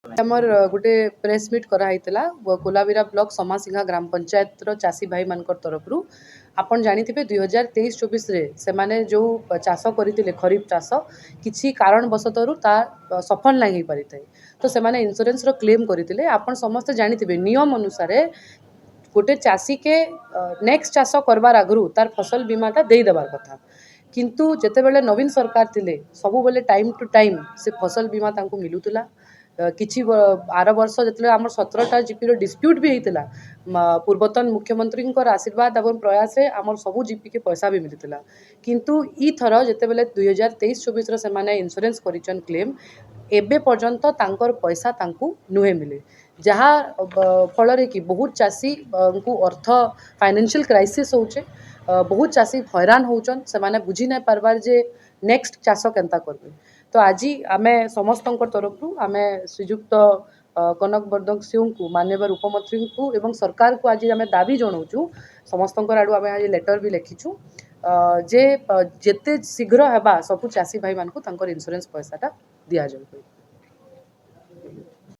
आमर गोटे press meet कराइला Kolebira block समासिंघा ग्राम पंचायत चाषी भाई मान तरफ आपन जानिथिबे 2023-24 रे सेमाने जो चाष करथिले खरीफ चाष किछि कारण वशतरु ता सफल नहीं पारि थाए तो सेमाने इंश्योरेंस रो क्लेम करथिले आपन समस्त जानिथिबे नियम अनुसार गोटे चाषी के नेक्स्ट चाष करबार आगु तार फसल बीमाटा दे देबार कथा किंतु जेतेबेले नवीन सरकार थिले सबु बेले टाइम टू टाइम से फसल बीमा तांको मिलुतला किछि आर वर्ष जो आम 17टा जीपी डिस्प्यूट भी होता पूर्वतन मुख्यमंत्री आशीर्वाद और प्रयास आम सबू जीपी के पैसा भी मिलता किंतु ई थर जिते बेले 2023-24 से इंश्योरेंस करिचन क्लेम एबे पर्यंत तांकर पैसा तांकु नुहे मिले जहाँ फल कि बहुत चाषी को अर्थ फाइनेंशियल क्राइसिस होचे बहुत चाषी हैरान होचन से माने बुझी नहीं पारबार जे नेक्स्ट चाष केनता करबे तो आज आमे समस्त तरफ आमे श्रीजुक्त कनक बर्दक सिंह को माननीय उपमंत्री को एवं सरकार को आज आमे दाबी जनाऊँ समस्त आड़ू आम आज लेटर भी लिखिछू जे जेते शीघ्र हेबा सबू चाषी भाई मान को इंश्योरेंस पैसाटा दि जाए।